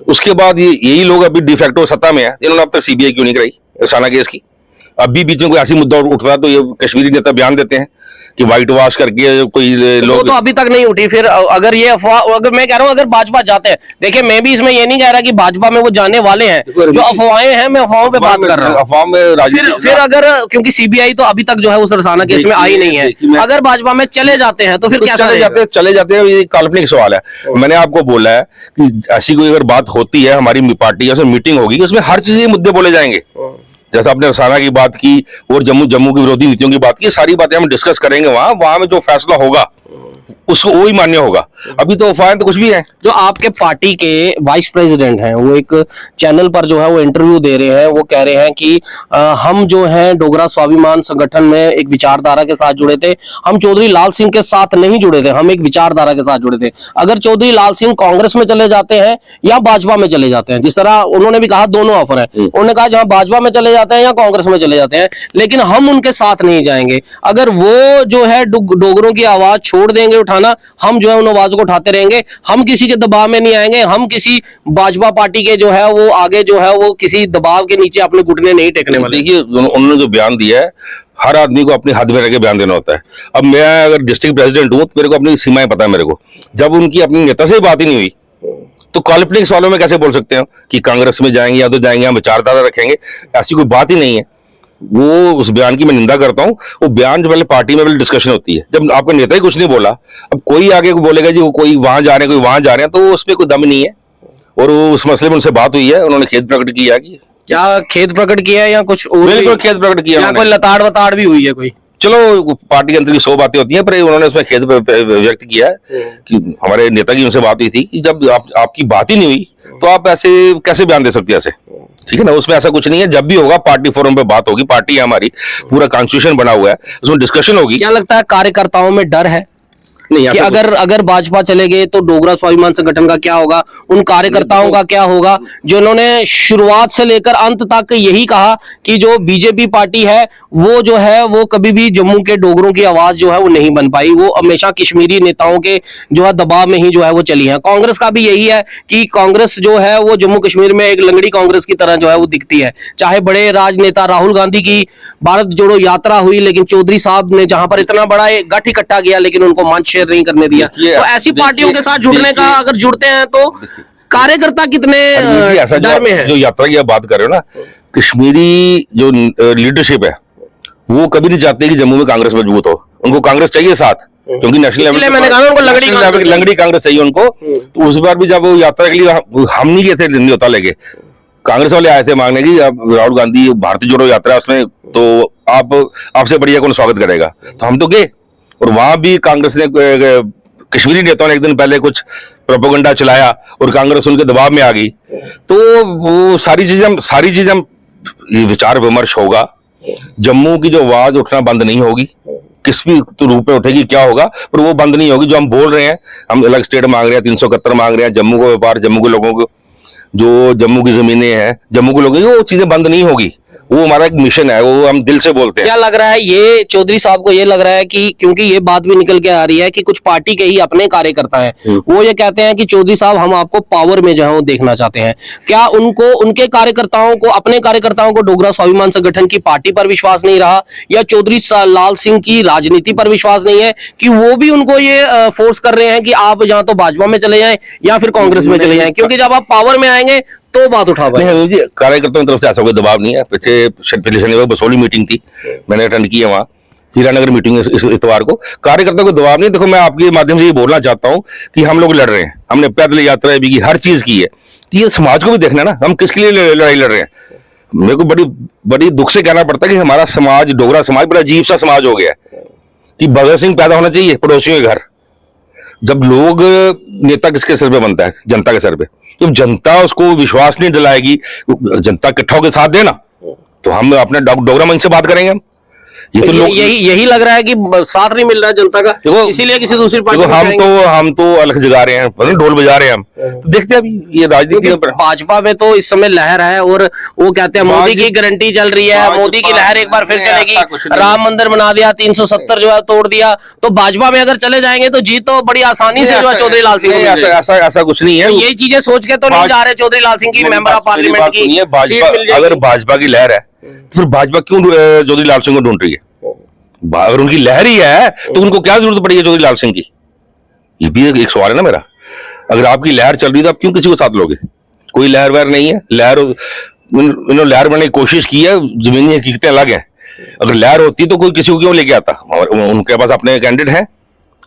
उसके बाद यही लोग अभी डिफैक्टो सत्ता में है, इन्होंने अब तक सीबीआई क्यों नहीं कराई रसाना केस की? अभी बीच में कोई ऐसी मुद्दा उठ रहा है तो ये कश्मीरी नेता बयान देते हैं कि व्हाइट वॉश करके कोई लोग, तो अभी तक नहीं उठी। फिर अगर ये अफवाह, अगर मैं कह रहा हूँ अगर भाजपा जाते हैं, देखिए मैं भी इसमें ये नहीं कह रहा कि भाजपा में वो जाने वाले हैं, जो अफवाहें हैं मैं अफवाहों पे बात कर रहा हूँ। अफवाह में फिर अगर क्योंकि सीबीआई तो अभी तक जो है उस रसाना केस में आई नहीं है, अगर भाजपा में चले जाते हैं तो फिर क्या चले जाते हैं? ये काल्पनिक सवाल है। मैंने आपको बोला है कि ऐसी कोई अगर बात होती है हमारी पार्टी या मीटिंग होगी उसमें हर चीज मुद्दे बोले जाएंगे। जैसा आपने रसाना की बात की और जम्मू की विरोधी नीतियों की बात की, सारी बातें हम डिस्कस करेंगे वहां में जो फैसला होगा उसको वही मान्य होगा। अभी तो अफवाहें तो कुछ भी है। जो आपके पार्टी के वाइस प्रेसिडेंट हैं वो एक चैनल पर जो है वो इंटरव्यू दे रहे हैं, वो कह रहे हैं कि हम जो है डोगरा स्वाभिमान संगठन में एक विचारधारा के साथ जुड़े थे, हम चौधरी लाल सिंह के साथ नहीं जुड़े थे, हम एक विचारधारा के साथ जुड़े थे। अगर चौधरी लाल सिंह कांग्रेस में चले जाते हैं या भाजपा में चले जाते हैं, जिस तरह उन्होंने भी कहा दोनों ऑफर है, उन्होंने कहा जहां भाजपा में चले जाते हैं या कांग्रेस में चले जाते हैं, लेकिन हम उनके साथ नहीं जाएंगे। अगर वो जो है डोगरों की आवाज छोड़ देंगे उठाना, हम जो है उन आवाजों को उठाते रहेंगे, हम किसी के दबाव में नहीं आएंगे, हम किसी भाजपा पार्टी के जो है वो आगे जो है वो किसी दबाव के नीचे अपने घुटने नहीं टेकने वाले। देखिए उन्होंने जो बयान दिया है, हर आदमी को अपने हाथ में रह के बयान देना होता है। अब मैं अगर डिस्ट्रिक्ट प्रेसिडेंट हूं तो मेरे को अपनी सीमाएं पता है। मेरे को जब उनकी अपने नेता से बात ही नहीं हुई तो काल्पनिक सवालों में कैसे बोल सकते हैं कि कांग्रेस में जाएंगे या तो जाएंगे, हम विचारधारा रखेंगे, ऐसी कोई बात ही नहीं है। वो उस बयान की मैं निंदा करता हूं। वो बयान जो पहले पार्टी में पहले डिस्कशन होती है, जब आपका नेता ही कुछ नहीं बोला, अब कोई आगे बोलेगा जी कोई वहां जा रहे हैं कोई वहां जा रहे हैं, तो उसमें कोई दम नहीं है। और वो उस मसले में उनसे बात हुई है, उन्होंने खेद प्रकट किया कि क्या खेद प्रकट किया या कुछ और? बिल्कुल खेद प्रकट किया। कोई लताड़ वताड़ भी हुई है कोई? चलो पार्टी के अंदर की 100 बातें होती हैं, पर उन्होंने उसमें खेद व्यक्त किया है कि हमारे नेता की उनसे बात हुई थी कि जब आपकी बात ही नहीं हुई तो आप ऐसे कैसे बयान दे सकते हैं ऐसे, ठीक है ना। उसमें ऐसा कुछ नहीं है। जब भी होगा पार्टी फोरम पे बात होगी, पार्टी है हमारी, पूरा कॉन्स्टिट्यूशन बना हुआ है, उसमें डिस्कशन होगी। क्या लगता है कार्यकर्ताओं में डर है? नहीं, कि ऐसा अगर भाजपा चले गए तो डोगरा स्वाभिमान संगठन का क्या होगा, उन कार्यकर्ताओं का क्या होगा जिन्होंने शुरुआत से लेकर अंत तक यही कहा कि जो बीजेपी पार्टी है वो कभी भी जम्मू के डोगरों की आवाज जो है वो नहीं बन पाई, वो हमेशा कश्मीरी नेताओं के जो है दबाव में ही जो है वो चली है। कांग्रेस का भी यही है कि कांग्रेस जो है वो जम्मू कश्मीर में एक लंगड़ी कांग्रेस की तरह जो है वो दिखती है। चाहे बड़े राजनेता राहुल गांधी की भारत जोड़ो यात्रा हुई, लेकिन चौधरी साहब ने जहां पर इतना बड़ा गठ इकट्ठा किया लेकिन उनको मंच शेयर नहीं करने दिया। देखिए, तो ऐसी पार्टियों के साथ जुड़ने का देखिए, अगर जुड़ते हैं तो कार्यकर्ता कितने ऐसा डर में है। जो यात्रा की आप बात कर रहे हो ना, कश्मीरी जो लीडरशिप है वो कभी नहीं चाहती कि जम्मू में कांग्रेस मजबूत हो, उनको कांग्रेस चाहिए साथ, क्योंकि नेशनल इसलिए मैंने कहा उनको लंगड़ी कांग्रेस चाहिए उनको। तो उस बार भी जब वो यात्रा के लिए हम नहीं गए थे न्योता लेके, कांग्रेस वाले आए थे मांगने की राहुल गांधी भारतीय जोड़ो यात्रा उसमें तो आपसे बढ़िया कौन स्वागत करेगा, तो हम तो गए। और वहां भी कांग्रेस ने कश्मीरी नेताओं ने एक दिन पहले कुछ प्रोपेगेंडा चलाया और कांग्रेस उनके दबाव में आ गई। तो वो सारी चीजें हम विचार विमर्श होगा, जम्मू की जो आवाज उठना बंद नहीं होगी, किस भी तो रूप में उठेगी क्या होगा, पर वो बंद नहीं होगी। जो हम बोल रहे हैं, हम अलग स्टेट मांग रहे हैं, 371 मांग रहे हैं, जम्मू को व्यापार, जम्मू के लोगों को जो जम्मू की जमीनें हैं, जम्मू के लोगों की, वो चीजें बंद नहीं होगी। वो हमारा एक मिशन है, वो हम दिल से बोलते हैं। क्या लग रहा है ये चौधरी साहब को ये लग रहा है कि क्योंकि ये बात भी निकल के आ रही है कि कुछ पार्टी के ही अपने कार्यकर्ता हैं, वो ये कहते हैं कि चौधरी साहब हम आपको पावर में जो है वो देखना चाहते हैं। क्या उनको उनके कार्यकर्ताओं को, अपने कार्यकर्ताओं को डोगरा स्वाभिमान संगठन की पार्टी पर विश्वास नहीं रहा, या चौधरी लाल सिंह की राजनीति पर विश्वास नहीं है कि वो भी उनको ये फोर्स कर रहे हैं कि आप या तो भाजपा में चले जाएं या फिर कांग्रेस में चले जाएं, क्योंकि जब आप पावर में आएंगे तो बात उठा पाए। नहीं जी, कार्यकर्ताओं की तरफ से ऐसा कोई दबाव नहीं है। पिछले शनिवार बसोली मीटिंग थी, मैंने अटेंड की है वहाँ, हीरानगर मीटिंग इस इतवार को। कार्यकर्ताओं को दबाव नहीं। देखो, मैं आपके माध्यम से ये बोलना चाहता हूँ कि हम लोग लड़ रहे हैं, हमने पैदल यात्रा भी की, हर चीज की है, तो ये समाज को भी देखना है ना, हम किसके लिए लड़ाई लड़ रहे हैं। मेरे को बड़ी दुख से कहना पड़ता है कि हमारा समाज, डोगरा समाज, बड़ा अजीब सा समाज हो गया है कि भगत सिंह पैदा होना चाहिए पड़ोसियों के घर। जब लोग, नेता किसके सर पे बनता है? जनता के सर पे। जब जनता उसको विश्वास नहीं दिलाएगी, जनता इकट्ठा होकर साथ देना, तो हम अपने डोगरा मंच से बात करेंगे। हम ये तो लोग यही लग रहा है कि साथ नहीं मिल रहा है जनता का, इसीलिए किसी दूसरी पार्टी में हम तो अलग जगा रहे हैं, ढोल बजा रहे हैं हम। तो देखते हैं अभी ये राजनीति। भाजपा में तो इस समय लहर है और वो कहते हैं मोदी की गारंटी चल रही है, मोदी की लहर एक बार फिर चलेगी, राम मंदिर बना दिया, 370 जो है तोड़ दिया। तो भाजपा में अगर चले जाएंगे तो जीत तो बड़ी आसानी से जो है चौधरी लाल सिंह। ऐसा कुछ नहीं है, यही चीजें सोच के तो नहीं जा रहे चौधरी लाल सिंह की मेंबर ऑफ पार्लियामेंट की। अगर भाजपा की लहर है तो फिर भाजपा क्यों चौधरी लाल सिंह को ढूंढ रही है? अगर उनकी लहर ही है तो उनको क्या जरूरत पड़ी है चौधरी लाल सिंह की? ये भी एक सवाल है ना मेरा। अगर आपकी लहर चल रही है तो आप क्यों किसी को साथ लोगे? कोई लहर वहर नहीं है। इन्होंने लहर बनने की कोशिश की है, जमीनी हकीकतें अलग है। अगर लहर होती तो कोई किसी को क्यों लेके आता? और उनके पास अपने कैंडिडेट हैं।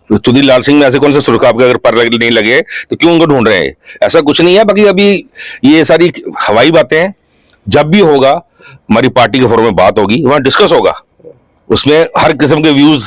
तो चौधरी लाल सिंह में ऐसे कौन से सुर्ख आपके अगर पर नहीं लगे तो क्यों उनको ढूंढ रहे हैं? ऐसा कुछ नहीं है। बाकी अभी ये सारी हवाई बातें हैं। जब भी होगा हमारी पार्टी के फोरम में बात होगी, वहां डिस्कस होगा, उसमें हर किस्म के व्यूज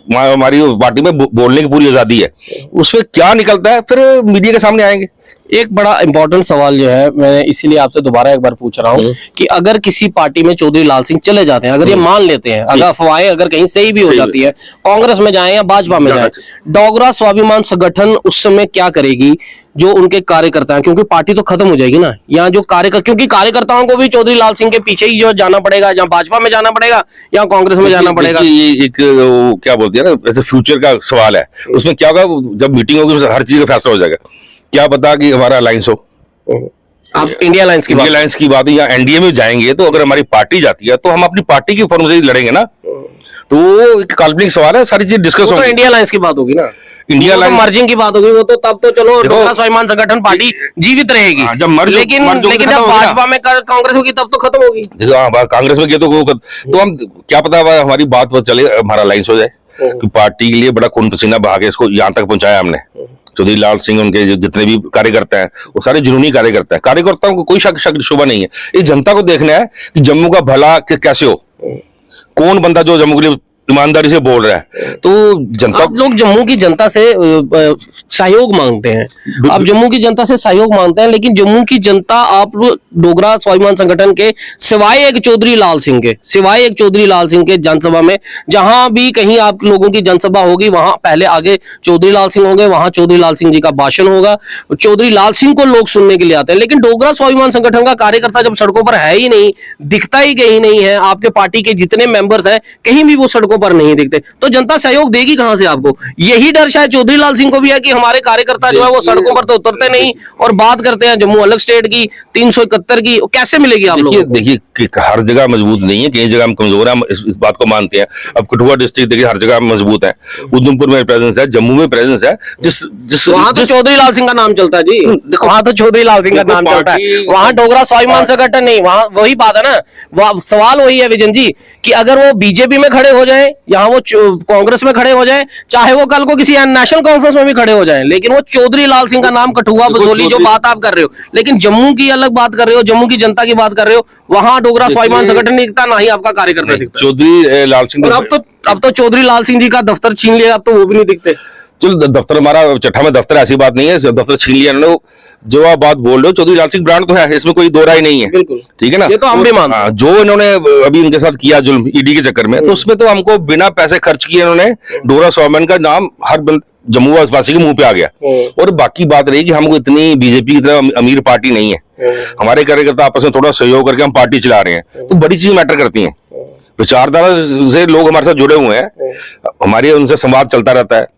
हमारी पार्टी में बोलने की पूरी आजादी है। उसमें क्या निकलता है फिर मीडिया के सामने आएंगे। एक बड़ा इंपॉर्टेंट सवाल जो है, मैं इसीलिए आपसे दोबारा एक बार पूछ रहा हूँ कि अगर किसी पार्टी में चौधरी लाल सिंह चले जाते हैं, अगर ये मान लेते हैं, अगर अफवाहें अगर कहीं सही भी हो जाती है, कांग्रेस में जाएं या भाजपा में जाएं, डोगरा स्वाभिमान संगठन उस समय क्या करेगी? जो उनके कार्यकर्ता हैं, क्योंकि पार्टी तो खत्म हो जाएगी ना, यहाँ जो क्योंकि कार्यकर्ताओं को भी चौधरी लाल सिंह के पीछे ही जो जाना पड़ेगा, या भाजपा में जाना पड़ेगा या कांग्रेस में जाना पड़ेगा। ये एक क्या बोलती है ना, ऐसे फ्यूचर का सवाल है। उसमें क्या होगा, जब मीटिंग होगी हर चीज का फैसला हो जाएगा। क्या पता कि हमारा अलायंस हो, आप इंडिया अलायंस की बात या एनडीए में जाएंगे, तो अगर हमारी पार्टी जाती है तो हम अपनी पार्टी की फॉर्म से ही लड़ेंगे ना। तो वो एक काल्पनिक सवाल है, सारी चीज डिस्कस होगी। तो इंडिया अलायंस की बात होगी ना, इंडिया तो मर्जिंग की बात होगी, वो तो तब तो चलो डोगरा स्वाभिमान संगठन पार्टी जीवित रहेगी। लेकिन जब भाजपा में कांग्रेस होगी तब तो खत्म होगी। कांग्रेस में तो हम क्या पता हमारी बात चले, हमारा अलायंस हो जाए। कि पार्टी के लिए बड़ा खून पसीना बहा के इसको यहाँ तक पहुंचाया हमने। चौधरी लाल सिंह, उनके जितने भी कार्यकर्ता हैं, वो सारे जुनूनी कार्यकर्ता हैं। कार्यकर्ताओं को कोई शक शुबा नहीं है। इस जनता को देखना है कि जम्मू का भला कैसे हो, कौन बंदा जो जम्मू के लिए ईमानदारी से बोल रहा है, तो जनता आप लोग जम्मू की जनता से सहयोग मांगते हैं, आप जम्मू की जनता से सहयोग मांगते हैं, लेकिन जम्मू की जनता आप डोगरा स्वाभिमान संगठन के सिवाय एक चौधरी लाल सिंह के जनसभा में, जहां भी कहीं आप लोगों की जनसभा होगी वहां पहले आगे चौधरी लाल सिंह होंगे, वहां चौधरी लाल सिंह जी का भाषण होगा, चौधरी लाल सिंह को लोग सुनने के लिए आते हैं। लेकिन डोगरा स्वाभिमान संगठन का कार्यकर्ता जब सड़कों पर है ही नहीं, दिखता ही कहीं नहीं है, आपके पार्टी के जितने मेंबर्स हैं कहीं भी वो सड़कों पर नहीं दिखते, तो जनता सहयोग देगी कहां से आपको? यही डर शायद चौधरी लाल सिंह को भी है कि हमारे कार्यकर्ता जो है वो सड़कों पर तो उतरते नहीं और बात करते हैं जम्मू अलग स्टेट की 371 की, कैसे मिलेगी आप लोगों को? देखिए कि हर जगह मजबूत नहीं है, कई जगह हम कमजोर हैं, हम इस बात को मानते हैं। अब कठुआ डिस्ट्रिक्ट देखिए हर जगह मजबूत है, उधमपुर में प्रेजेंस है, जम्मू में प्रेजेंस है, जिस वहां तो चौधरी लाल सिंह का नाम चलता है जी, देखो वहां तो चौधरी लाल सिंह का नाम चलता है, वहां डोगरा स्वाभिमान संगठन नहीं, वहां वही बात है ना, सवाल वही है विजन जी कि अगर वो बीजेपी में खड़े हो जाए, यहाँ वो कांग्रेस में खड़े हो जाए, चाहे वो कल को किसी नेशनल कॉन्फ्रेंस में भी खड़े हो जाए, लेकिन वो चौधरी लाल सिंह का नाम कठुआ बसोली जो बात आप कर रहे हो, लेकिन जम्मू की अलग बात कर रहे हो, जम्मू की जनता की बात कर रहे हो, वहां डोगरा स्वाभिमान संगठन नहीं दिखता, ना ही आपका कार्यकर्ता दिखता। चौधरी लाल सिंह, और अब तो चौधरी लाल सिंह जी का दफ्तर छीन लिया, अब तो वो भी नहीं दिखते। चलो दफ्तर हमारा चट्ठा में दफ्तर, ऐसी बात नहीं है, दफ्तर छीन लिया इन्होंने, जो आप बात बोल रहे हो चौधरी लाल सिंह ब्रांड तो है, इसमें कोई दो राय नहीं है, बिल्कुल ठीक है ना, ये तो हम भी मानते हैं। जो इन्होंने अभी उनके साथ किया जुल्म ईडी के चक्कर में, तो उसमें तो हमको बिना पैसे खर्च किए इन्होंने डोगरा स्वाभिमान का नाम हर जम्मू वासी के मुंह पे आ गया। और बाकी बात रही कि हमको इतनी बीजेपी की तरह अमीर पार्टी नहीं है, हमारे कार्यकर्ता आपस में थोड़ा सहयोग करके हम पार्टी चला रहे हैं, तो बड़ी चीज मैटर करती है। विचारधारा से लोग हमारे साथ जुड़े हुए हैं, हमारे उनसे संवाद चलता रहता है।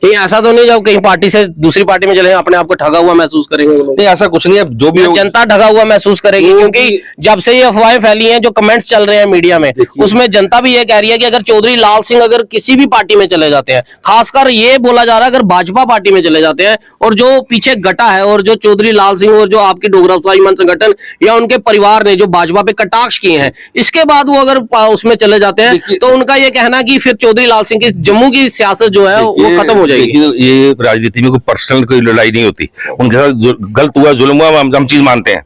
कहीं ऐसा तो नहीं जब कहीं पार्टी से दूसरी पार्टी में चले अपने आप को ठगा हुआ महसूस करेंगे वो लोग? नहीं, ऐसा कुछ नहीं है, जो भी जनता ठगा हुआ महसूस करेगी, क्योंकि जब से ये अफवाहें फैली हैं, जो कमेंट्स चल रहे हैं मीडिया में, उसमें जनता भी ये कह रही है कि अगर चौधरी लाल सिंह अगर किसी भी पार्टी में चले जाते हैं, खासकर ये बोला जा रहा है अगर भाजपा पार्टी में चले जाते हैं, और जो पीछे गटा है और जो चौधरी लाल सिंह और जो आपकी डोगरा स्वाभिमान संगठन या उनके परिवार ने जो भाजपा पे कटाक्ष किए हैं, इसके बाद वो अगर उसमें चले जाते हैं तो उनका ये कहना कि फिर चौधरी लाल सिंह की जम्मू की सियासत जो है वो खत्म हो जाएगी। ये राजनीति में कोई पर्सनल कोई लड़ाई नहीं होती, उनके साथ गलत हुआ जुल्म हुआ हम चीज मानते हैं,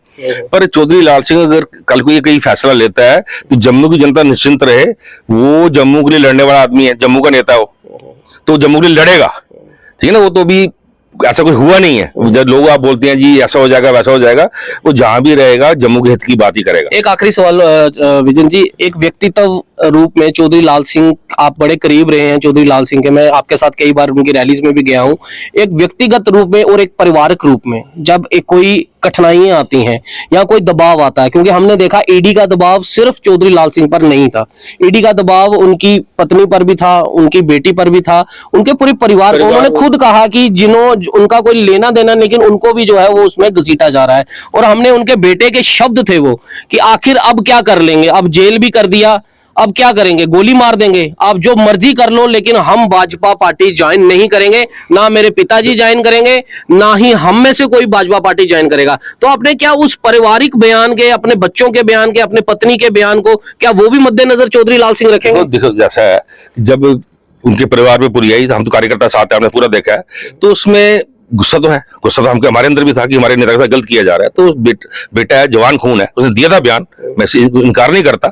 पर चौधरी लाल सिंह अगर कल को ये कहीं फैसला लेता है तो जम्मू की जनता निश्चिंत रहे, वो जम्मू के लिए लड़ने वाला आदमी है, जम्मू का नेता हो तो जम्मू के लिए लड़ेगा, ठीक है ना। वो तो अभी ऐसा कुछ हुआ नहीं है, जब लोग आप बोलते हैं जी ऐसा हो जाएगा वैसा हो जाएगा, वो जहां भी रहेगा जम्मू के हित की बात ही करेगा। एक आखिरी सवाल विजन जी, एक व्यक्तित्व रूप में चौधरी लाल सिंह, आप बड़े करीब रहे हैं चौधरी लाल सिंह के, मैं आपके साथ कई बार उनकी रैलीज में भी गया हूं, एक व्यक्तिगत रूप में और एक पारिवारिक रूप में जब एक कोई कठिनाइयां आती हैं या कोई दबाव आता है, क्योंकि हमने देखा ईडी का दबाव सिर्फ चौधरी लाल सिंह पर नहीं था, ईडी का दबाव उनकी पत्नी पर भी था, उनकी बेटी पर भी था, उनके पूरे परिवार को, उन्होंने खुद कहा कि उनका कोई लेना देना, लेकिन उनको भी जो है वो उसमें घसीटा जा रहा है। और हमने उनके बेटे के शब्द थे वो कि आखिर अब क्या कर लेंगे, अब जेल भी कर दिया, अब क्या करेंगे, गोली मार देंगे, आप जो मर्जी कर लो, लेकिन हम भाजपा पार्टी ज्वाइन नहीं करेंगे, ना मेरे पिताजी ज्वाइन करेंगे, ना ही हम में से कोई भाजपा पार्टी ज्वाइन करेगा। तो आपने क्या उस पारिवारिक बयान के, अपने बच्चों के बयान के, अपने पत्नी के बयान को, क्या वो भी मद्देनजर चौधरी लाल सिंह रखेंगे? देखो जैसा है, जब उनके परिवार में पूरी आई, हम तो कार्यकर्ता साथ है, हमने पूरा देखा है, तो उसमें गुस्सा तो है, गुस्सा तो हमको हमारे अंदर भी था कि हमारे नेता के साथ गलत किया जा रहा है। तो बेटा है, जवान खून है, उसने दिया था बयान, मैं इनकार नहीं करता,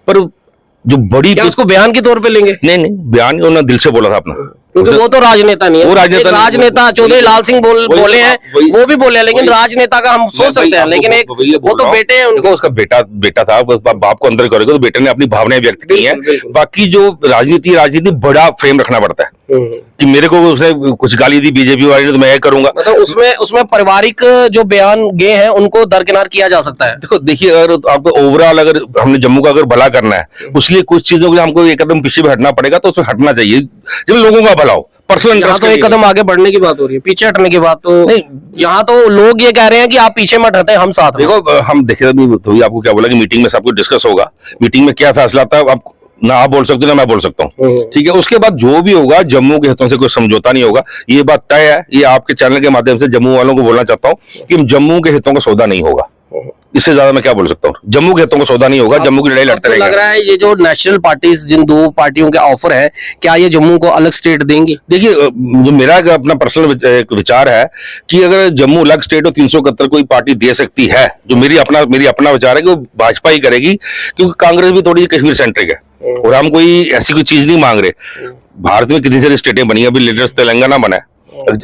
पर जो बड़ी क्या उसको बयान के तौर पे लेंगे? नहीं, बयान उन्होंने दिल से बोला था अपना, क्योंकि वो तो राजनेता नहीं है, वो राजनेता चौधरी लाल सिंह बोले हैं, वो भी बोले, लेकिन राजनेता का हम सोच सकते हैं, लेकिन एक वो तो बेटे हैं उनके, उसका बेटा था, बाप को अंदर करेगा तो बेटे ने अपनी भावनाएं व्यक्त की हैं। बाकी जो राजनीति बड़ा फ्रेम रखना पड़ता है कि मेरे को उसने कुछ गाली दी बीजेपी वाले ने तो मैं ये करूंगा, मतलब उसमें पारिवारिक जो बयान गए हैं उनको दरकिनार किया जा सकता है। देखिए अगर आपको ओवरऑल अगर हमने जम्मू का अगर भला करना है, उसलिए कुछ चीजों के हमको एक कदम पीछे भी हटना पड़ेगा, तो उसमें हटना चाहिए जब लोगों का भला हो। पर्सनल यहाँ तो एक कदम आगे बढ़ने की बात हो रही है, पीछे हटने की बात तो नहीं। यहाँ तो लोग ये कह रहे हैं कि आप पीछे मत हटे, हम साथ। देखो हम देखे तो आपको क्या बोला कि मीटिंग में सब कुछ डिस्कस होगा, मीटिंग में क्या फैसला आता है आप ना आप बोल सकते हो ना मैं बोल सकता हूँ, ठीक है। उसके बाद जो भी होगा जम्मू के हितों से कोई समझौता नहीं होगा, ये बात तय है। ये आपके चैनल के माध्यम से जम्मू वालों को बोलना चाहता हूँ कि जम्मू के हितों का सौदा नहीं होगा। इससे ज्यादा मैं क्या बोल सकता हूँ। जम्मू के हितों का सौदा नहीं होगा, जम्मू की लड़ाई लड़ते आपको लग रहेंगे। रहा है ये जो नेशनल पार्टीज, जिन दो पार्टियों के ऑफर है, क्या ये जम्मू को अलग स्टेट देंगे? देखिए, जो मेरा अपना पर्सनल एक विचार है कि अगर जम्मू अलग स्टेट हो 371 कोई पार्टी दे सकती है, जो मेरी अपना विचार है कि वो भाजपा ही करेगी, क्योंकि कांग्रेस भी थोड़ी कश्मीर सेंट्रिक है और हम कोई ऐसी कोई चीज नहीं मांग रहे। भारत में कितनी सारी स्टेटें बनी है, अभी लेटेस्ट तेलंगाना बना है,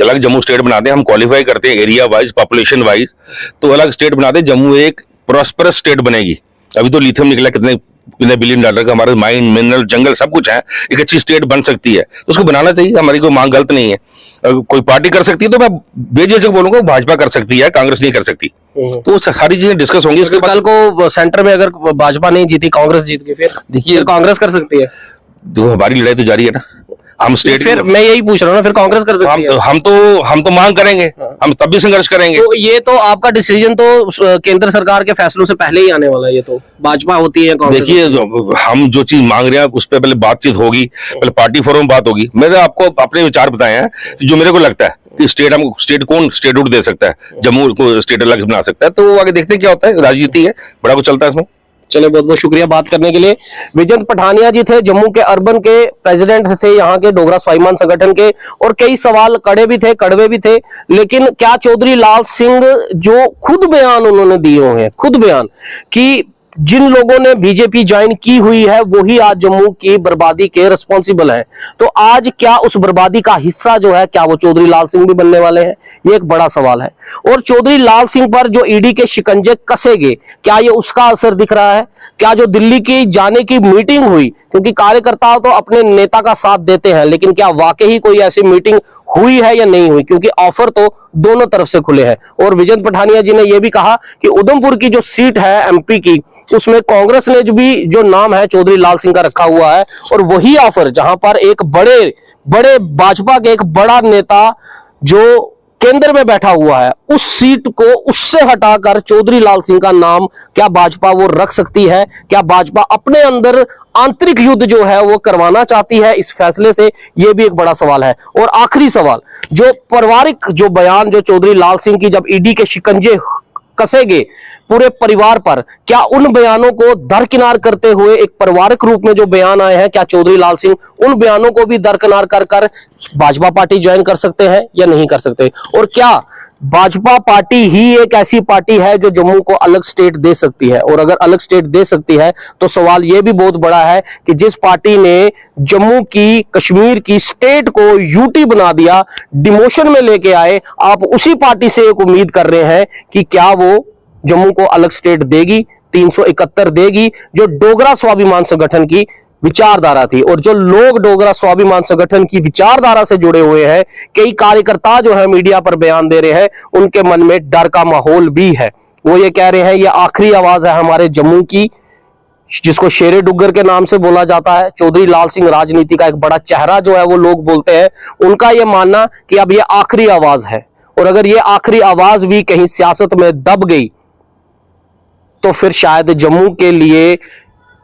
अलग जम्मू स्टेट बना दे, हम क्वालिफाई करते हैं एरिया वाइज, पॉपुलेशन वाइज, तो अलग स्टेट बना दे, जम्मू एक प्रॉस्परस स्टेट बनेगी। अभी तो लिथियम निकला, कितने बिलियन डॉलर का, हमारे माइन, मिनरल, जंगल सब कुछ है, एक अच्छी स्टेट बन सकती है, तो उसको बनाना चाहिए। हमारी कोई मांग गलत नहीं है, अगर कोई पार्टी कर सकती है तो मैं बेझिझक बोलूंगा भाजपा कर सकती है, कांग्रेस नहीं कर सकती। तो सारी चीजें डिस्कस होंगी उसके बाद। कल को सेंटर में अगर भाजपा नहीं जीती, कांग्रेस जीत गई, फिर देखिए, कांग्रेस कर सकती है। तो हमारी लड़ाई तो जारी है ना, हम स्टेट, फिर मैं यही पूछ रहा हूँ ना, फिर कांग्रेस कर सकती है। हम तो मांग करेंगे, हम तब भी संघर्ष करेंगे। तो ये तो आपका डिसीजन तो केंद्र सरकार के फैसलों से पहले ही आने वाला है, ये तो भाजपा होती है, कांग्रेस देखिए, हम जो चीज मांग रहे हैं उस पर पहले बातचीत होगी, पहले पार्टी फोरम बात होगी। मैंने आपको अपने विचार बताए हैं कि जो मेरे को लगता है कि कौन स्टेटहुड दे सकता है, जम्मू को स्टेट अलग बना सकता है, तो वो आगे देखते हैं क्या होता है, राजनीति है, बड़ा कुछ चलता है इसमें। चलिए, बहुत बहुत शुक्रिया बात करने के लिए। विजयंत पठानिया जी थे, जम्मू के अर्बन के प्रेसिडेंट थे, यहाँ के डोगरा स्वाभिमान संगठन के, और कई सवाल कड़े भी थे, कड़वे भी थे। लेकिन क्या चौधरी लाल सिंह जो खुद बयान उन्होंने दिए हुए हैं, खुद बयान कि जिन लोगों ने बीजेपी ज्वाइन की हुई है वही आज जम्मू की बर्बादी के रिस्पॉन्सिबल हैं, तो आज क्या उस बर्बादी का हिस्सा जो है, क्या वो चौधरी लाल सिंह भी बनने वाले हैं? ये एक बड़ा सवाल है। और चौधरी लाल सिंह पर जो ईडी के शिकंजे कसेगे, क्या ये उसका असर दिख रहा है? क्या जो दिल्ली की जाने की मीटिंग हुई, क्योंकि कार्यकर्ता तो अपने नेता का साथ देते हैं, लेकिन क्या वाकई कोई ऐसी मीटिंग हुई है या नहीं हुई? क्योंकि ऑफर तो दोनों तरफ से खुले हैं। और विजयंत पठानिया जी ने यह भी कहा कि उधमपुर की जो सीट है एमपी की, उसमें कांग्रेस ने जो नाम है चौधरी लाल सिंह का रखा हुआ है, और वही ऑफर जहां पर एक बड़े भाजपा के एक बड़ा नेता जो केंद्र में बैठा हुआ है, उस सीट को उससे हटाकर चौधरी लाल सिंह का नाम क्या भाजपा वो रख सकती है? क्या भाजपा अपने अंदर आंतरिक युद्ध जो है वो करवाना चाहती है इस फैसले से? ये भी एक बड़ा सवाल है। और आखिरी सवाल, जो पारिवारिक जो बयान जो चौधरी लाल सिंह की जब ईडी के शिकंजे कसेगे पूरे परिवार पर, क्या उन बयानों को दरकिनार करते हुए एक पारिवारिक रूप में जो बयान आए हैं, क्या चौधरी लाल सिंह उन बयानों को भी दरकिनार कर भाजपा पार्टी ज्वाइन कर सकते हैं या नहीं कर सकते? और क्या भाजपा पार्टी ही एक ऐसी पार्टी है जो जम्मू को अलग स्टेट दे सकती है? और अगर अलग स्टेट दे सकती है तो सवाल यह भी बहुत बड़ा है कि जिस पार्टी ने जम्मू की, कश्मीर की स्टेट को यूटी बना दिया, डिमोशन में लेके आए, आप उसी पार्टी से एक उम्मीद कर रहे हैं कि क्या वो जम्मू को अलग स्टेट देगी, 371 देगी, जो डोगरा स्वाभिमान संगठन की विचारधारा थी। और जो लोग डोगरा स्वाभिमान संगठन की विचारधारा से जुड़े हुए हैं, कई कार्यकर्ता जो है मीडिया पर बयान दे रहे हैं, उनके मन में डर का माहौल भी है। वो ये कह रहे हैं ये आखिरी आवाज है हमारे जम्मू की, जिसको शेरे डुग्गर के नाम से बोला जाता है। चौधरी लाल सिंह राजनीति का एक बड़ा चेहरा जो है वो लोग बोलते हैं, उनका यह मानना कि अब ये आखिरी आवाज है, और अगर ये आखिरी आवाज भी कहीं सियासत में दब गई तो फिर शायद जम्मू के लिए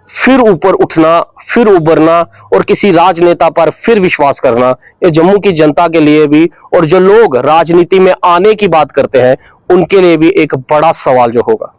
फिर ऊपर उठना, फिर उभरना और किसी राजनेता पर फिर विश्वास करना, ये जम्मू की जनता के लिए भी, और जो लोग राजनीति में आने की बात करते हैं उनके लिए भी एक बड़ा सवाल जो होगा।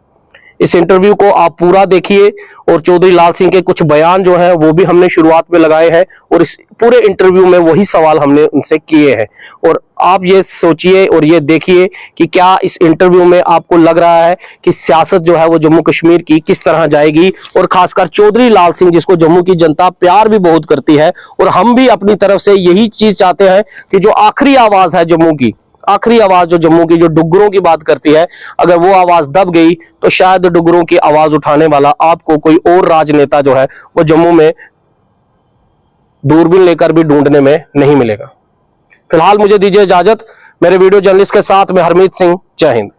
इस इंटरव्यू को आप पूरा देखिए, और चौधरी लाल सिंह के कुछ बयान जो हैं वो भी हमने शुरुआत में लगाए हैं, और इस पूरे इंटरव्यू में वही सवाल हमने उनसे किए हैं। और आप ये सोचिए और ये देखिए कि क्या इस इंटरव्यू में आपको लग रहा है कि सियासत जो है वो जम्मू कश्मीर की किस तरह जाएगी, और खासकर चौधरी लाल सिंह जिसको जम्मू की जनता प्यार भी बहुत करती है, और हम भी अपनी तरफ से यही चीज चाहते हैं कि जो आखिरी आवाज है जम्मू की, आखिरी आवाज जो जम्मू की, जो डुग्गरों की बात करती है, अगर वो आवाज दब गई तो शायद डुग्गरों की आवाज उठाने वाला आपको कोई और राजनेता जो है वो जम्मू में दूरबीन लेकर भी ढूंढने में नहीं मिलेगा। फिलहाल मुझे दीजिए इजाजत। मेरे वीडियो जर्नलिस्ट के साथ मैं हरमीत सिंह। जय हिंद।